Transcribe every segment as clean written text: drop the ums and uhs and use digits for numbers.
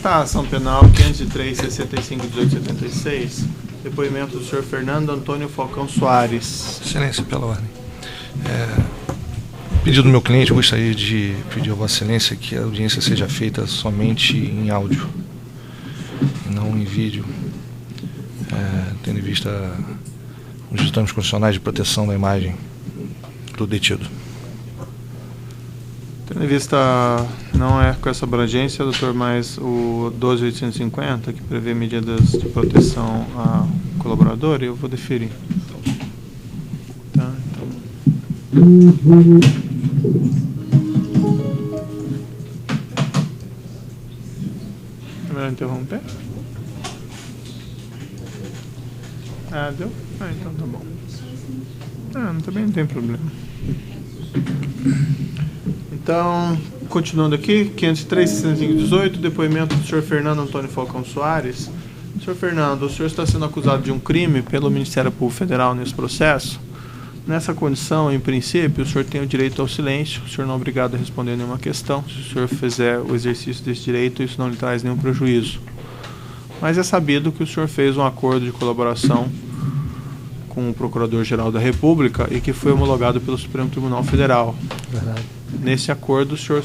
Nesta ação penal 503-65-1876, depoimento do senhor Fernando Antônio Falcão Soares. Excelência, pela ordem. Pedido do meu cliente, eu gostaria de pedir a Vossa Excelência que a audiência seja feita somente em áudio, e não em vídeo, tendo em vista os ditames constitucionais de proteção da imagem do detido. Tendo em vista, não é com essa abrangência, doutor, mas o 12.850, que prevê medidas de proteção a colaborador, eu vou deferir. Tá, então... É melhor interromper? Deu? Então tá bom. Também não tem problema. Então, continuando aqui, 503-65-18, depoimento do senhor Fernando Antônio Falcão Soares. Senhor Fernando, o senhor está sendo acusado de um crime pelo Ministério Público Federal nesse processo. Nessa condição, em princípio, o senhor tem o direito ao silêncio, o senhor não é obrigado a responder nenhuma questão. Se o senhor fizer o exercício desse direito, isso não lhe traz nenhum prejuízo. Mas é sabido que o senhor fez um acordo de colaboração com o Procurador-Geral da República e que foi homologado pelo Supremo Tribunal Federal. Verdade. Nesse acordo, o senhor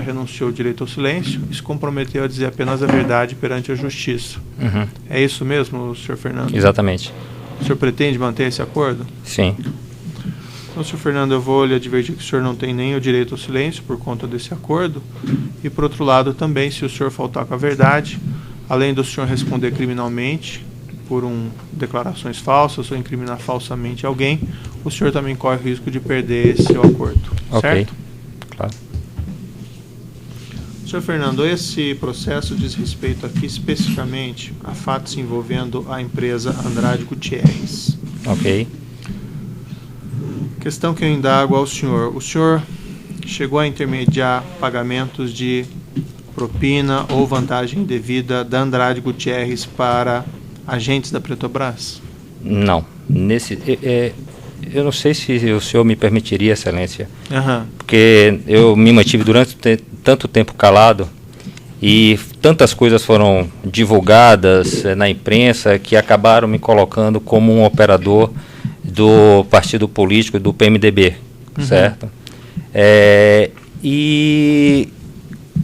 renunciou ao direito ao silêncio e se comprometeu a dizer apenas a verdade perante a Justiça. Uhum. É isso mesmo, senhor Fernando? Exatamente. O senhor pretende manter esse acordo? Sim. Então, senhor Fernando, eu vou lhe advertir que o senhor não tem nem o direito ao silêncio por conta desse acordo e, por outro lado, também, se o senhor faltar com a verdade, além do senhor responder criminalmente por declarações falsas ou incriminar falsamente alguém, o senhor também corre o risco de perder esse acordo. Ok. Certo? Claro. Senhor Fernando, esse processo diz respeito aqui especificamente a fatos envolvendo a empresa Andrade Gutierrez. Ok. Questão que eu indago ao senhor. O senhor chegou a intermediar pagamentos de propina ou vantagem indevida da Andrade Gutierrez para agentes da Petrobras? Não. Eu não sei se o senhor me permitiria, Excelência, porque eu me mantive durante tanto tempo calado e tantas coisas foram divulgadas na imprensa que acabaram me colocando como um operador do partido político do PMDB, certo? E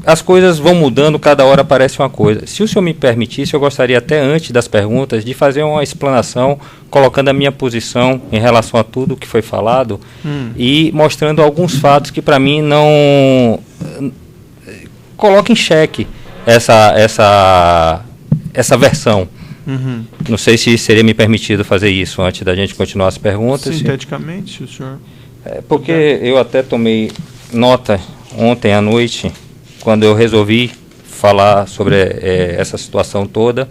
as coisas vão mudando, cada hora aparece uma coisa. Se o senhor me permitisse, eu gostaria até antes das perguntas de fazer uma explanação, colocando a minha posição em relação a tudo o que foi falado e mostrando alguns fatos que para mim não colocam em xeque essa versão. Não sei se seria me permitido fazer isso antes da gente continuar as perguntas. Sinteticamente, o senhor... Porque eu até tomei nota ontem à noite, quando eu resolvi falar sobre essa situação toda,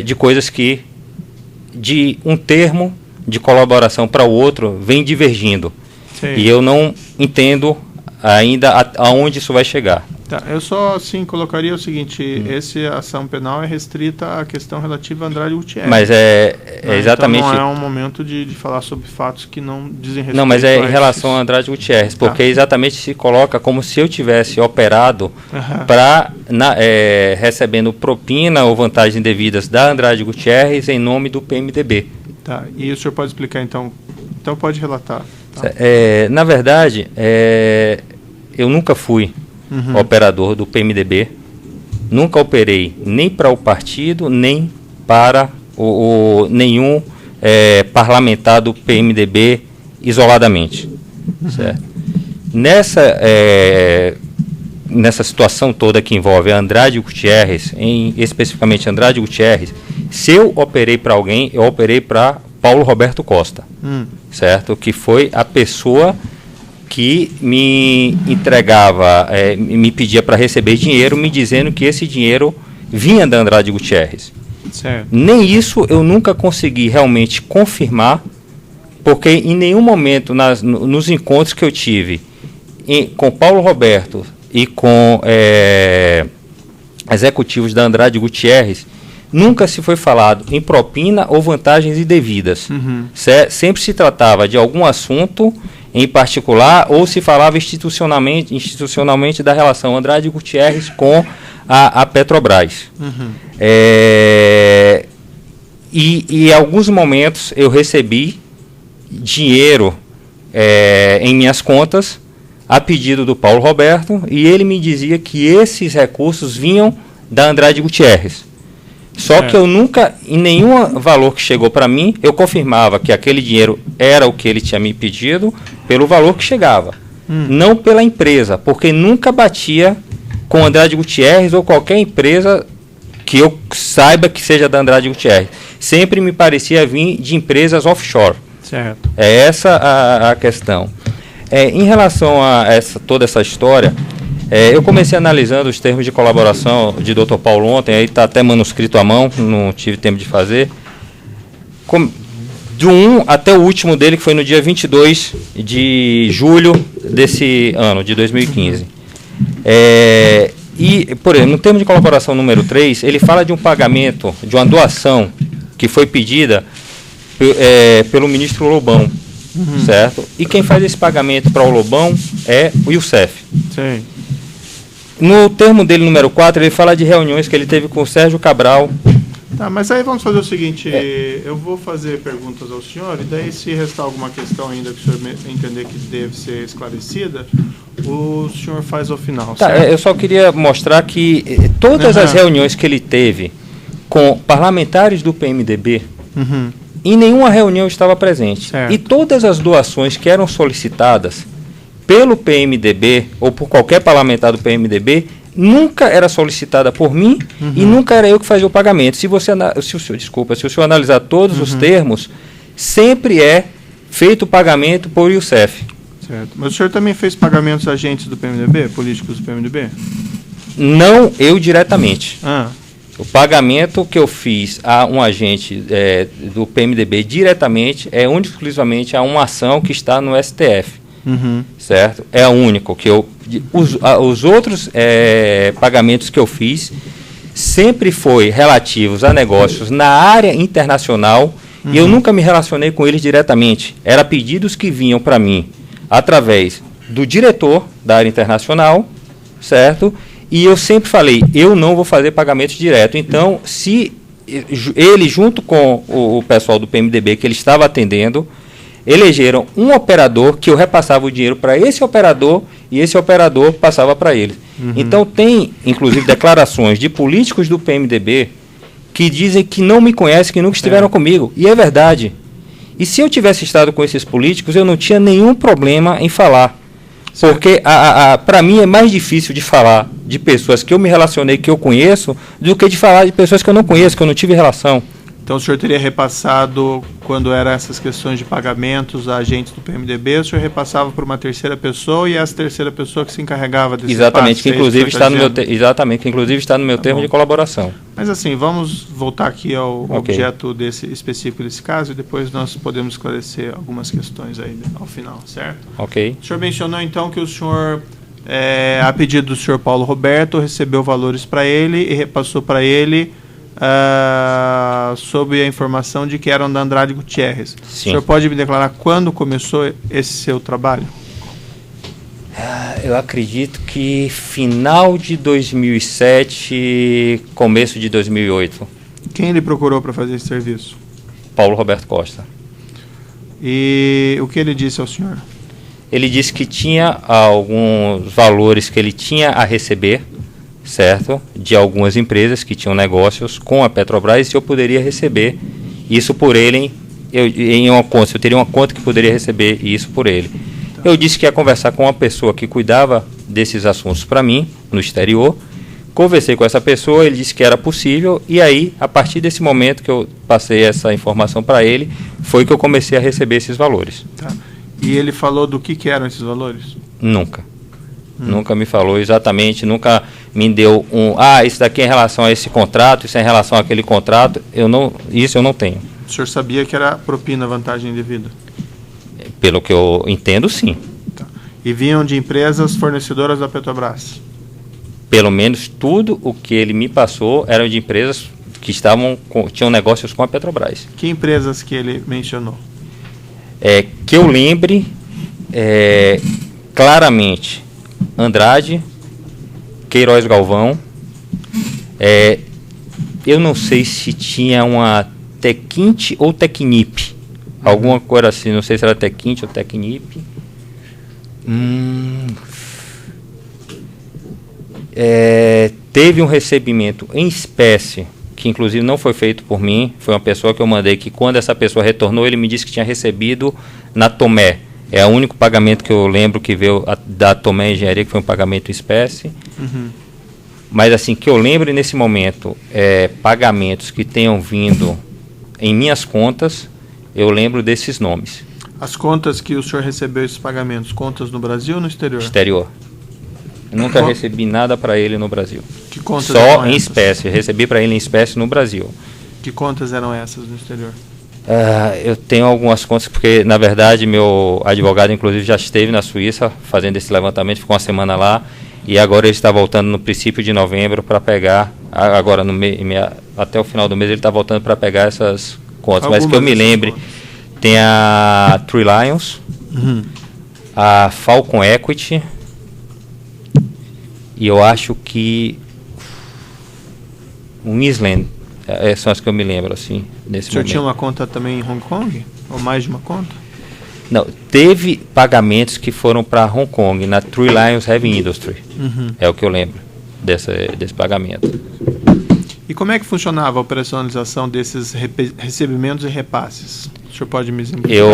de coisas que, de um termo de colaboração para o outro, vem divergindo. Sim. E eu não entendo ainda aonde isso vai chegar. Tá, eu só assim colocaria o seguinte, essa ação penal é restrita à questão relativa a Andrade Gutierrez. Mas exatamente... Então não é um momento de falar sobre fatos que não dizem respeito. Não, mas é em relação a Andrade Gutierrez, porque exatamente se coloca como se eu tivesse operado recebendo propina ou vantagens indevidas da Andrade Gutierrez em nome do PMDB. Tá, e o senhor pode explicar então? Então pode relatar. Tá. Na verdade, eu nunca fui operador do PMDB, nunca operei nem para o partido, nem para nenhum parlamentar do PMDB isoladamente. Certo? Nessa situação toda que envolve a Andrade Gutierrez, especificamente Andrade Gutierrez, se eu operei para alguém, eu operei para Paulo Roberto Costa, certo? Que foi a pessoa que me entregava, me pedia para receber dinheiro, me dizendo que esse dinheiro vinha da Andrade Gutierrez. Certo. Nem isso eu nunca consegui realmente confirmar, porque em nenhum momento nos encontros que eu tive com Paulo Roberto e com executivos da Andrade Gutierrez, nunca se foi falado em propina ou vantagens indevidas. Sempre se tratava de algum assunto em particular ou se falava institucionalmente da relação Andrade Gutierrez com a Petrobras. E em alguns momentos eu recebi dinheiro em minhas contas a pedido do Paulo Roberto, e ele me dizia que esses recursos vinham da Andrade Gutierrez. Só que eu nunca, em nenhum valor que chegou para mim, eu confirmava que aquele dinheiro era o que ele tinha me pedido pelo valor que chegava. Não pela empresa, porque nunca batia com Andrade Gutierrez ou qualquer empresa que eu saiba que seja da Andrade Gutierrez. Sempre me parecia vir de empresas offshore. Certo. É essa a questão. Em relação a toda essa história, eu comecei analisando os termos de colaboração de Dr. Paulo ontem, aí está até manuscrito à mão, não tive tempo de fazer. Do 1 até o último dele, que foi no dia 22 de julho desse ano, de 2015. E, por exemplo, no termo de colaboração número 3, ele fala de um pagamento, de uma doação que foi pedida pelo ministro Lobão, certo? E quem faz esse pagamento para o Lobão é o Youssef. Sim. No termo dele, número 4, ele fala de reuniões que ele teve com o Sérgio Cabral. Tá, mas aí vamos fazer o seguinte, eu vou fazer perguntas ao senhor, e daí se restar alguma questão ainda que o senhor entender que deve ser esclarecida, o senhor faz ao final. Tá, eu só queria mostrar que todas as reuniões que ele teve com parlamentares do PMDB, em nenhuma reunião eu estava presente. Certo. E todas as doações que eram solicitadas pelo PMDB ou por qualquer parlamentar do PMDB nunca era solicitada por mim e nunca era eu que fazia o pagamento. Se o senhor analisar todos os termos, sempre é feito o pagamento por Youssef. Certo. Mas o senhor também fez pagamentos a agentes do PMDB, políticos do PMDB? Não eu diretamente. Ah. O pagamento que eu fiz a um agente do PMDB diretamente é único e exclusivamente a uma ação que está no STF. Certo? É o único que eu... Os outros pagamentos que eu fiz sempre foi relativos a negócios na área internacional e eu nunca me relacionei com eles diretamente. Era pedidos que vinham para mim através do diretor da área internacional, certo? E eu sempre falei, eu não vou fazer pagamentos direto. Então, se ele, junto com o pessoal do PMDB que ele estava atendendo, elegeram um operador que eu repassava o dinheiro para esse operador e esse operador passava para ele. Então, tem, inclusive, declarações de políticos do PMDB que dizem que não me conhecem, que nunca estiveram comigo. E é verdade. E se eu tivesse estado com esses políticos, eu não tinha nenhum problema em falar. Porque, para mim, é mais difícil de falar de pessoas que eu me relacionei, que eu conheço, do que de falar de pessoas que eu não conheço, que eu não tive relação. Então, o senhor teria repassado, quando eram essas questões de pagamentos a agentes do PMDB, o senhor repassava para uma terceira pessoa e essa terceira pessoa que se encarregava desse Exatamente, que inclusive está no meu Tá termo de colaboração. Mas assim, vamos voltar aqui ao objeto desse específico desse caso e depois nós podemos esclarecer algumas questões aí ao final, certo? Ok. O senhor mencionou então que o senhor, a pedido do senhor Paulo Roberto, recebeu valores para ele e repassou para ele sob a informação de que eram da Andrade Gutierrez. Sim. O senhor pode me declarar quando começou esse seu trabalho? Eu acredito que final de 2007, começo de 2008. Quem lhe procurou para fazer esse serviço? Paulo Roberto Costa. E o que ele disse ao senhor? Ele disse que tinha alguns valores que ele tinha a receber, certo? De algumas empresas que tinham negócios com a Petrobras, e eu poderia receber isso por ele em uma conta. Eu teria uma conta que poderia receber isso por ele. Eu disse que ia conversar com uma pessoa que cuidava desses assuntos para mim, no exterior. Conversei com essa pessoa, ele disse que era possível, e aí, a partir desse momento que eu passei essa informação para ele, foi que eu comecei a receber esses valores. Tá. E ele falou do que eram esses valores? Nunca. Nunca me falou exatamente, nunca me deu isso daqui é em relação a esse contrato, isso é em relação àquele contrato. Isso eu não tenho. O senhor sabia que era propina vantagem indevida? Pelo que eu entendo, sim. Tá. E vinham de empresas fornecedoras da Petrobras? Pelo menos tudo o que ele me passou eram de empresas que tinham negócios com a Petrobras. Que empresas que ele mencionou? Que eu lembre, claramente, Andrade, Queiroz Galvão, eu não sei se tinha uma Tequinte ou Tecnip, alguma coisa assim, não sei se era Tequinte ou Tecnip. Teve um recebimento em espécie, que inclusive não foi feito por mim, foi uma pessoa que eu mandei, que quando essa pessoa retornou, ele me disse que tinha recebido na Tomé. É o único pagamento que eu lembro que veio da Tomé Engenharia, que foi um pagamento em espécie. Mas assim, que eu lembro nesse momento, pagamentos que tenham vindo em minhas contas, eu lembro desses nomes. As contas que o senhor recebeu esses pagamentos, contas no Brasil ou no exterior? Exterior. Eu nunca recebi nada para ele no Brasil. Que contas Só eram em essas? espécie. Recebi para ele em espécie no Brasil. Que contas eram essas no exterior? Eu tenho algumas contas, porque na verdade meu advogado inclusive já esteve na Suíça fazendo esse levantamento, ficou uma semana lá, e agora ele está voltando no princípio de novembro para pegar, agora até o final do mês ele está voltando para pegar essas contas. Mas que eu me lembre, tem a Three Lions, a Falcon Equity, e eu acho que o Island, são as que eu me lembro, assim, nesse momento. O senhor tinha uma conta também em Hong Kong? Ou mais de uma conta? Não, teve pagamentos que foram para Hong Kong, na Three Lions Heavy Industry. É o que eu lembro desse pagamento. E como é que funcionava a operacionalização desses recebimentos e repasses? O senhor pode me exemplificar?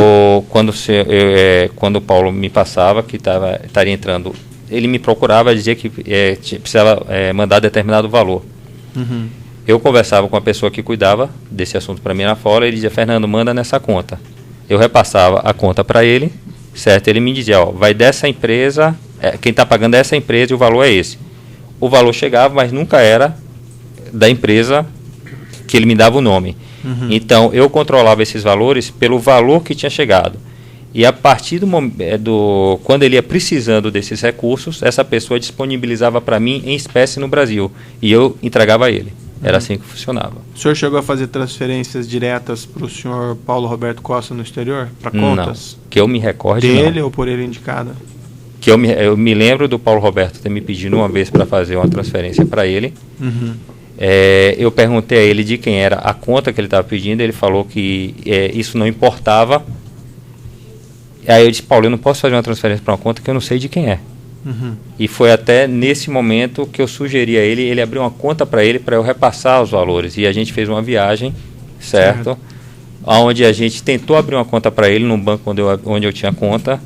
Quando o Paulo me passava que estaria entrando, ele me procurava, dizia que precisava mandar determinado valor. Eu conversava com a pessoa que cuidava desse assunto para mim na fora, ele dizia: Fernando, manda nessa conta. Eu repassava a conta para ele, certo? Ele me dizia: vai dessa empresa, quem está pagando é essa empresa e o valor é esse. O valor chegava, mas nunca era da empresa que ele me dava o nome. Então, eu controlava esses valores pelo valor que tinha chegado. E a partir quando ele ia precisando desses recursos, essa pessoa disponibilizava para mim em espécie no Brasil. E eu entregava a ele. Era assim que funcionava. O senhor chegou a fazer transferências diretas para o senhor Paulo Roberto Costa no exterior? Para contas? Não, que eu me recorde, dele ou por ele indicada? Que eu me lembro do Paulo Roberto ter me pedido uma vez para fazer uma transferência para ele. Eu perguntei a ele de quem era a conta que ele estava pedindo, ele falou que isso não importava. Aí eu disse: Paulo, eu não posso fazer uma transferência para uma conta que eu não sei de quem é. E foi até nesse momento que eu sugeri a ele abrir uma conta para ele, para eu repassar os valores. E a gente fez uma viagem, certo? Onde a gente tentou abrir uma conta para ele num banco onde eu tinha conta.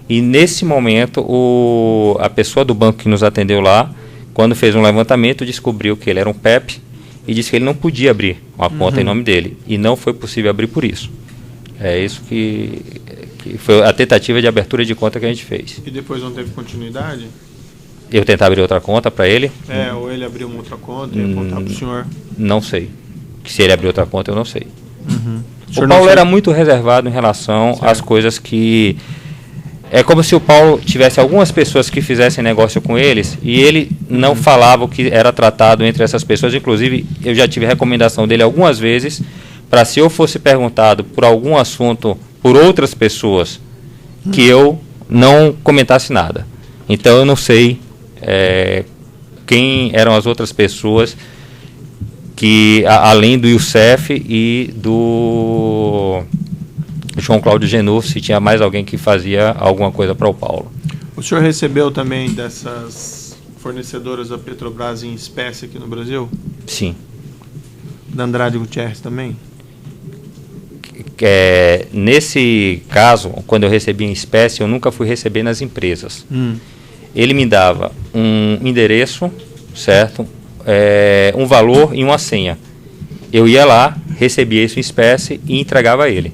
E nesse momento, a pessoa do banco que nos atendeu lá, quando fez um levantamento, descobriu que ele era um PEP e disse que ele não podia abrir uma conta em nome dele. E não foi possível abrir por isso. É isso que foi a tentativa de abertura de conta que a gente fez. E depois não teve continuidade? Eu tentar abrir outra conta para ele? Ou ele abriu uma outra conta e apontar para o senhor? Não sei. Se ele abriu outra conta, eu não sei. O Paulo era muito reservado em relação às coisas que... É como se o Paulo tivesse algumas pessoas que fizessem negócio com eles e ele não falava o que era tratado entre essas pessoas. Inclusive, eu já tive recomendação dele algumas vezes para, se eu fosse perguntado por algum assunto por outras pessoas, que eu não comentasse nada. Então eu não sei quem eram as outras pessoas que, além do Youssef e do João Cláudio Genouf, se tinha mais alguém que fazia alguma coisa para o Paulo. O senhor recebeu também dessas fornecedoras da Petrobras em espécie aqui no Brasil? Sim. Da Andrade Gutierrez também? Nesse caso, quando eu recebi em espécie, eu nunca fui receber nas empresas. Ele me dava um endereço, certo? Um valor e uma senha. Eu ia lá, recebia isso em espécie e entregava a ele.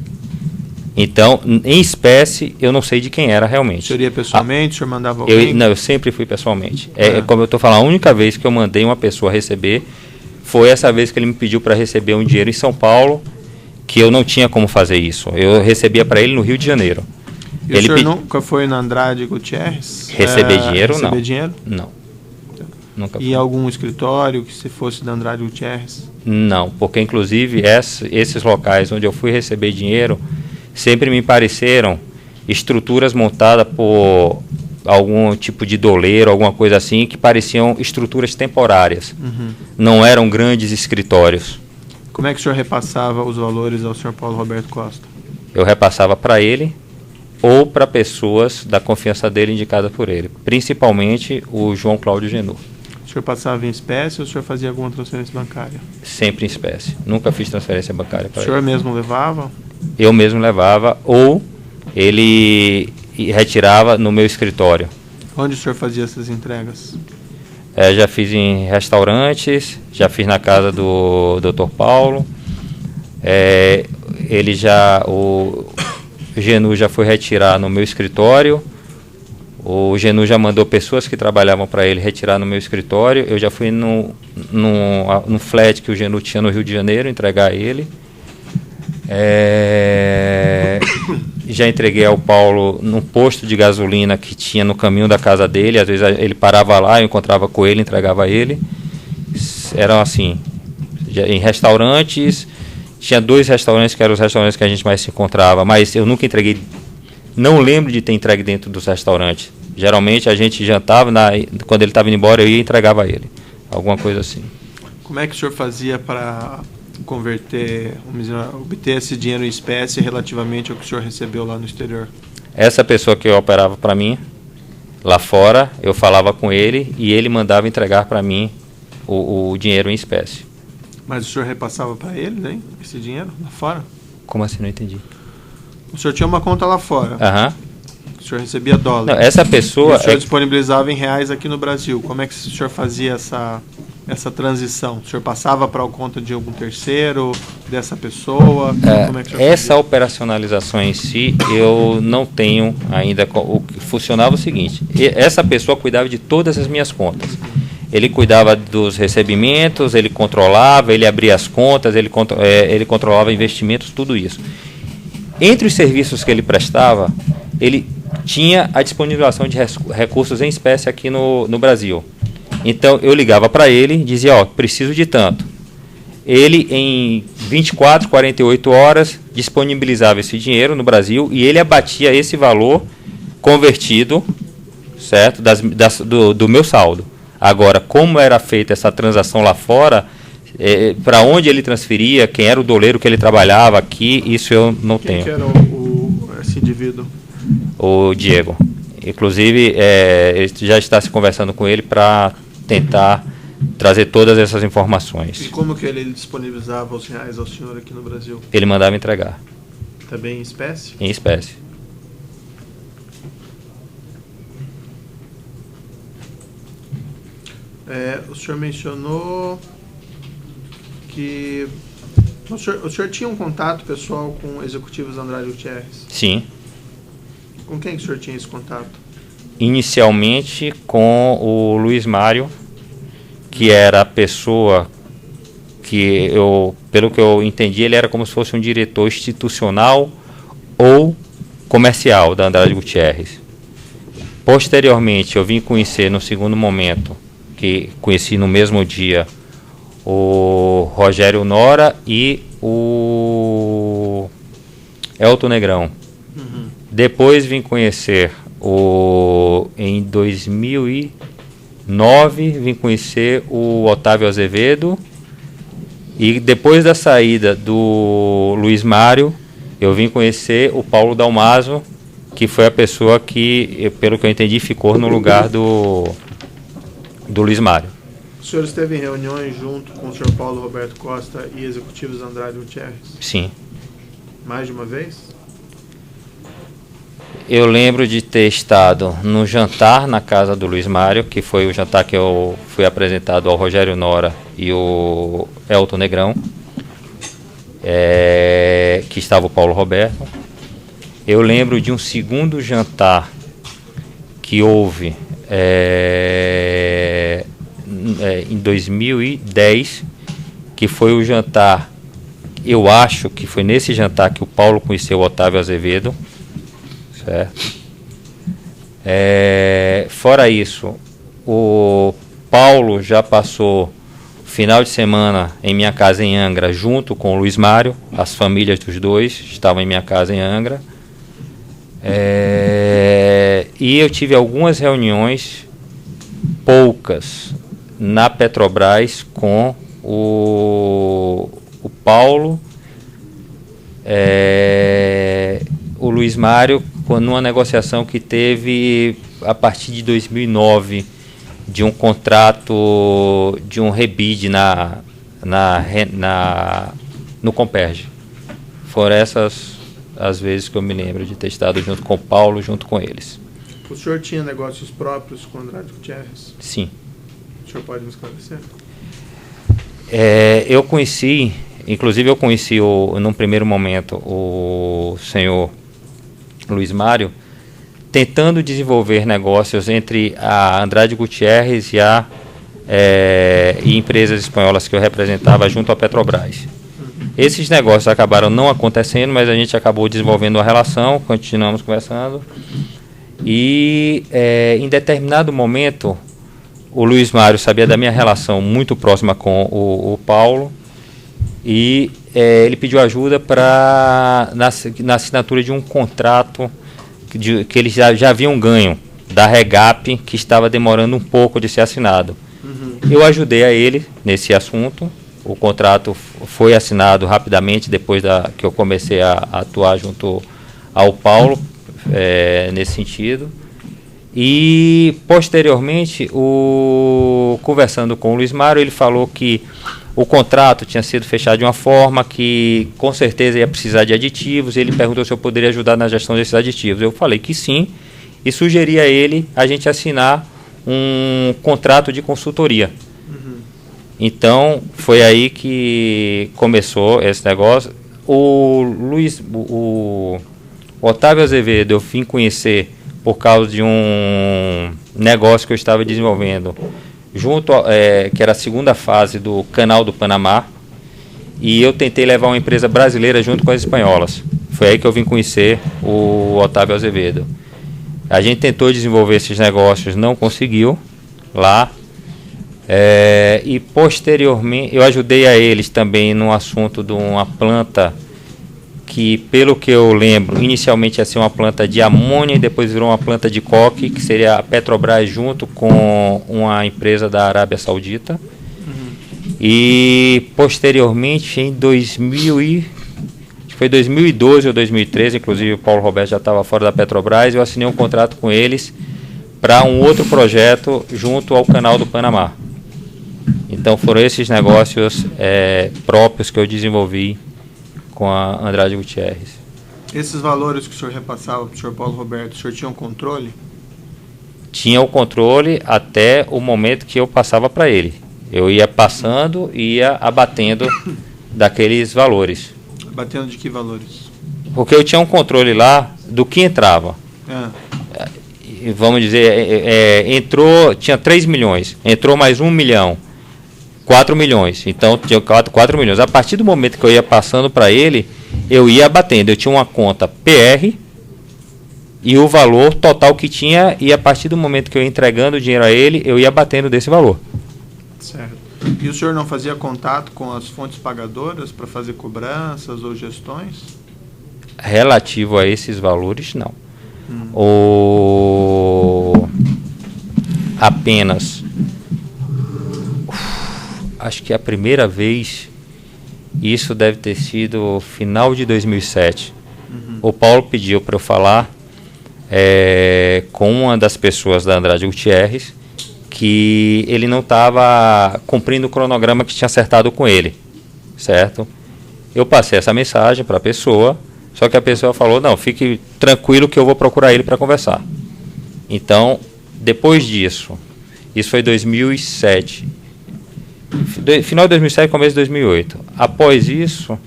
Então, em espécie, eu não sei de quem era realmente. O senhor ia pessoalmente? O senhor mandava alguém? Não, eu sempre fui pessoalmente. Como eu estou falando, a única vez que eu mandei uma pessoa receber foi essa vez que ele me pediu para receber um dinheiro em São Paulo, que eu não tinha como fazer isso. Eu recebia para ele no Rio de Janeiro. E o senhor nunca foi na Andrade Gutierrez? Receber dinheiro, não. Receber dinheiro? Não. Nunca fui. E algum escritório que se fosse da Andrade Gutierrez? Não, porque inclusive esses locais onde eu fui receber dinheiro sempre me pareceram estruturas montadas por algum tipo de doleiro, alguma coisa assim, que pareciam estruturas temporárias. Não eram grandes escritórios. Como é que o senhor repassava os valores ao senhor Paulo Roberto Costa? Eu repassava para ele ou para pessoas da confiança dele indicadas por ele, principalmente o João Cláudio Genô. O senhor passava em espécie ou o senhor fazia alguma transferência bancária? Sempre em espécie. Nunca fiz transferência bancária para ele. O senhor mesmo levava? Eu mesmo levava, ou ele retirava no meu escritório. Onde o senhor fazia essas entregas? Já fiz em restaurantes, já fiz na casa do Dr. Paulo. O Genu já foi retirar no meu escritório. O Genu já mandou pessoas que trabalhavam para ele retirar no meu escritório. Eu já fui no flat que o Genu tinha no Rio de Janeiro entregar a ele. Já entreguei ao Paulo num posto de gasolina que tinha no caminho da casa dele. Às vezes ele parava lá, eu encontrava com ele, entregava a ele. Eram assim, em restaurantes. Tinha 2 restaurantes que eram os restaurantes que a gente mais se encontrava, mas eu nunca entreguei, não lembro de ter entregue dentro dos restaurantes. Geralmente a gente jantava, quando ele estava indo embora eu ia e entregava a ele, alguma coisa assim. Como é que o senhor fazia para obter esse dinheiro em espécie relativamente ao que o senhor recebeu lá no exterior? Essa pessoa que operava para mim, lá fora, eu falava com ele e ele mandava entregar para mim o dinheiro em espécie. Mas o senhor repassava para ele, né, esse dinheiro lá fora? Como assim? Não entendi. O senhor tinha uma conta lá fora. O senhor recebia dólar. Não, essa pessoa... E o senhor disponibilizava em reais aqui no Brasil. Como é que o senhor fazia essa transição? O senhor passava para a conta de algum terceiro, dessa pessoa? Como é que o senhor essa operacionalização em si, eu não tenho ainda... O que funcionava o seguinte, essa pessoa cuidava de todas as minhas contas. Ele cuidava dos recebimentos, ele controlava, ele abria as contas, ele controlava investimentos, tudo isso. Entre os serviços que ele prestava, ele tinha a disponibilização de recursos em espécie aqui no Brasil. Então, eu ligava para ele, dizia, preciso de tanto. Ele, em 24, 48 horas, disponibilizava esse dinheiro no Brasil e ele abatia esse valor convertido, certo, do meu saldo. Agora, como era feita essa transação lá fora, para onde ele transferia, quem era o doleiro que ele trabalhava aqui, isso eu não tenho. Quem que era esse indivíduo? O Diego. Inclusive, ele já está se conversando com ele para tentar trazer todas essas informações. E como que ele disponibilizava os reais ao senhor aqui no Brasil? Ele mandava entregar. Também em espécie? Em espécie. O senhor mencionou que o senhor tinha um contato pessoal com executivos Andrade Gutierrez? Sim. Com quem que o senhor tinha esse contato? Inicialmente com o Luiz Mário, que era a pessoa que pelo que eu entendi, ele era como se fosse um diretor institucional ou comercial da Andrade Gutierrez. Posteriormente, eu vim conhecer no segundo momento, que conheci no mesmo dia, o Rogério Nora e o Elton Negrão. Depois vim conhecer em 2009, vim conhecer o Otávio Azevedo, e depois da saída do Luiz Mário, eu vim conhecer o Paulo Dalmaso, que foi a pessoa que, pelo que eu entendi, ficou no lugar do Luiz Mário. O senhor esteve em reuniões junto com o senhor Paulo Roberto Costa e executivos Andrade Gutierrez? Sim. Mais de uma vez? Eu lembro de ter estado no jantar na casa do Luiz Mário, que foi o jantar que eu fui apresentado ao Rogério Nora e o Elton Negrão, que estava o Paulo Roberto. Eu lembro de um segundo jantar que houve em 2010, que foi o jantar, eu acho que foi nesse jantar que o Paulo conheceu o Otávio Azevedo, certo? Fora isso, o Paulo já passou final de semana em minha casa em Angra, junto com o Luiz Mário, as famílias dos dois estavam em minha casa em Angra. E eu tive algumas reuniões, poucas, na Petrobras com o Paulo, o Luiz Mário, numa negociação que teve a partir de 2009, de um contrato, de um rebid no Comperj. Foram essas as vezes que eu me lembro de ter estado junto com o Paulo, junto com eles. O senhor tinha negócios próprios com Andrade Gutierrez? Sim. O senhor pode me esclarecer? Eu conheci, inclusive num primeiro momento, o senhor Luiz Mário, tentando desenvolver negócios entre a Andrade Gutierrez e empresas espanholas que eu representava junto à Petrobras. Esses negócios acabaram não acontecendo, mas a gente acabou desenvolvendo uma relação, continuamos conversando. E em determinado momento, o Luiz Mário sabia da minha relação muito próxima com o Paulo, e ele pediu ajuda na assinatura de um contrato que eles já haviam ganho da Regap, que estava demorando um pouco de ser assinado. Eu ajudei a ele nesse assunto. O contrato foi assinado rapidamente depois que eu comecei a atuar junto ao Paulo, nesse sentido. E, posteriormente, conversando com o Luiz Mário, ele falou que o contrato tinha sido fechado de uma forma que, com certeza, ia precisar de aditivos. Ele perguntou se eu poderia ajudar na gestão desses aditivos. Eu falei que sim, e sugeri a ele a gente assinar um contrato de consultoria. Então, foi aí que começou esse negócio. O Otávio Azevedo eu vim conhecer por causa de um negócio que eu estava desenvolvendo, que era a segunda fase do Canal do Panamá, e eu tentei levar uma empresa brasileira junto com as espanholas. Foi aí que eu vim conhecer o Otávio Azevedo. A gente tentou desenvolver esses negócios, não conseguiu lá. E posteriormente eu ajudei a eles também no assunto de uma planta que, pelo que eu lembro, inicialmente ia ser uma planta de amônia e depois virou uma planta de coque, que seria a Petrobras junto com uma empresa da Arábia Saudita. E posteriormente, em 2012 ou 2013, inclusive o Paulo Roberto já estava fora da Petrobras, eu assinei um contrato com eles para um outro projeto junto ao Canal do Panamá. Então foram esses negócios próprios que eu desenvolvi com a Andrade Gutierrez. Esses valores que o senhor repassava para o senhor Paulo Roberto, o senhor tinha um controle? Tinha o controle até o momento que eu passava para ele. Eu ia passando e ia abatendo daqueles valores. Abatendo de que valores? Porque eu tinha um controle lá do que entrava. Vamos dizer, tinha 3 milhões, entrou mais 1 milhão, 4 milhões, então tinha 4 milhões. A partir do momento que eu ia passando para ele, eu ia abatendo. Eu tinha uma conta PR e o valor total que tinha, e a partir do momento que eu ia entregando o dinheiro a ele, eu ia abatendo desse valor. Certo. E o senhor não fazia contato com as fontes pagadoras para fazer cobranças ou gestões? Relativo a esses valores, não. Apenas, acho que a primeira vez, isso deve ter sido final de 2007. O Paulo pediu para eu falar com uma das pessoas da Andrade Gutierrez, que ele não estava cumprindo o cronograma que tinha acertado com ele, certo? Eu passei essa mensagem para a pessoa, só que a pessoa falou: não, fique tranquilo que eu vou procurar ele para conversar. Então, depois disso, isso foi 2007, final de 2007, começo de 2008. Após isso,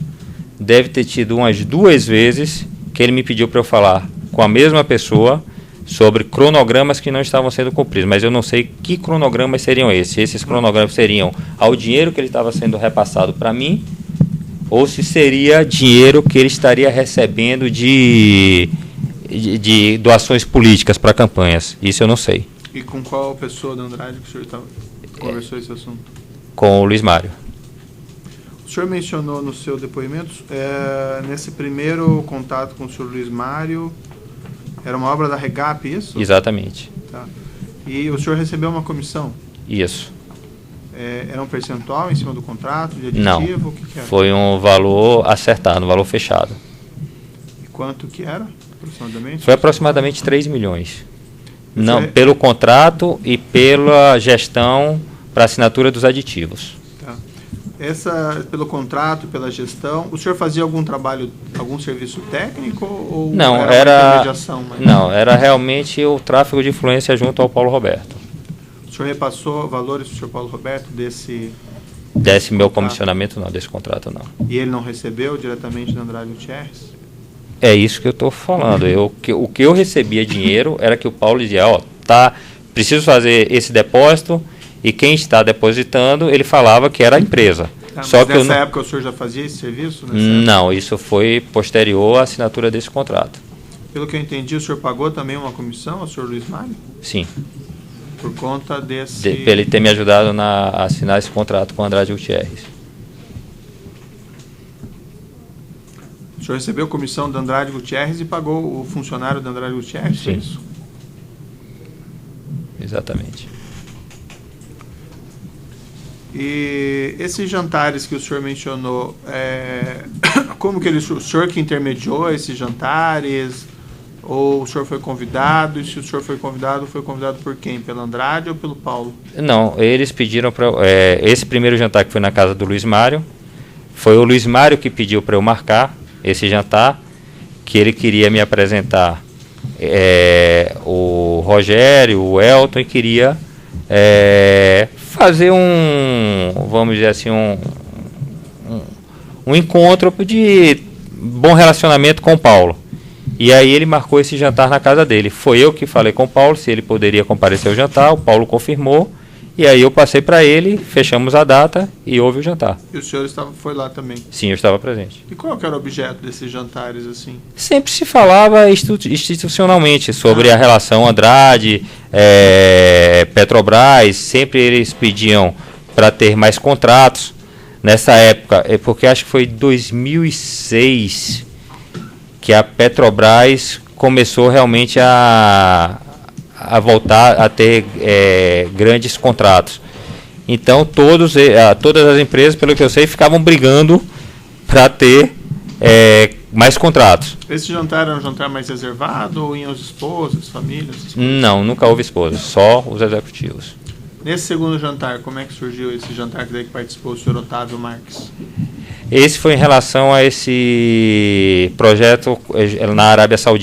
deve ter tido umas 2 vezes que ele me pediu para eu falar com a mesma pessoa sobre cronogramas que não estavam sendo cumpridos, mas eu não sei que cronogramas seriam esses. Esses cronogramas seriam ao dinheiro que ele estava sendo repassado para mim, ou se seria dinheiro que ele estaria recebendo de doações políticas para campanhas. Isso eu não sei. E com qual pessoa da Andrade que o senhor conversou esse assunto? Com o Luiz Mário. O senhor mencionou no seu depoimento, nesse primeiro contato com o senhor Luiz Mário, Era uma obra da Regap, isso? Exatamente. Tá. E o senhor recebeu uma comissão? Isso. Era um percentual em cima do contrato, de aditivo? Não, o que era? foi um valor acertado, um valor fechado. E quanto que era, aproximadamente? Foi aproximadamente 3 milhões. Não, é- pelo contrato e pela gestão para assinatura dos aditivos. Tá. Pelo contrato, pela gestão, o senhor fazia algum trabalho, algum serviço técnico ou Não, era uma era, intermediação? não, era realmente o tráfego de influência junto ao Paulo Roberto. O senhor repassou valores para o senhor Paulo Roberto desse Meu contrato? comissionamento não, desse contrato não. E ele não recebeu diretamente da Andrade Gutierrez? É isso que eu estou falando. O que eu recebia dinheiro era que o Paulo dizia, preciso fazer esse depósito, e quem está depositando, ele falava que era a empresa. Tá, Só mas que nessa época o senhor já fazia esse serviço? Não, isso foi posterior à assinatura desse contrato. Pelo que eu entendi, o senhor pagou também uma comissão ao senhor Luiz Mário? Sim, Por conta desse... para ele ter me ajudado a assinar esse contrato com o Andrade Gutierrez. O senhor recebeu comissão da Andrade Gutierrez e pagou o funcionário da Andrade Gutierrez? Foi Sim. isso? Exatamente. E esses jantares que o senhor mencionou, como que o senhor que intermediou esses jantares? Ou o senhor foi convidado? E se o senhor foi convidado por quem? Pela Andrade ou pelo Paulo? Não, eles pediram para... esse primeiro jantar que foi na casa do Luiz Mário, foi o Luiz Mário que pediu para eu marcar esse jantar, que ele queria me apresentar o Rogério, o Elton, e queria fazer vamos dizer assim, um encontro de bom relacionamento com o Paulo. E aí ele marcou esse jantar na casa dele. Foi eu que falei com o Paulo se ele poderia comparecer ao jantar, o Paulo confirmou, e aí eu passei para ele, fechamos a data e houve o jantar. E o senhor foi lá também? Sim, eu estava presente. E qual que era o objeto desses jantares, assim? Sempre se falava institucionalmente sobre a relação Andrade, Petrobras, sempre eles pediam para ter mais contratos. Nessa época, porque acho que foi 2006 que a Petrobras começou realmente a voltar a ter grandes contratos. Então todas as empresas, pelo que eu sei, ficavam brigando para ter mais contratos. Esse jantar era um jantar mais reservado ou iam as esposas, famílias? Não, nunca houve esposa, só os executivos. Nesse segundo jantar, como é que surgiu esse jantar que participou o senhor Otávio Marques? Esse foi em relação a esse projeto na Arábia Saudita.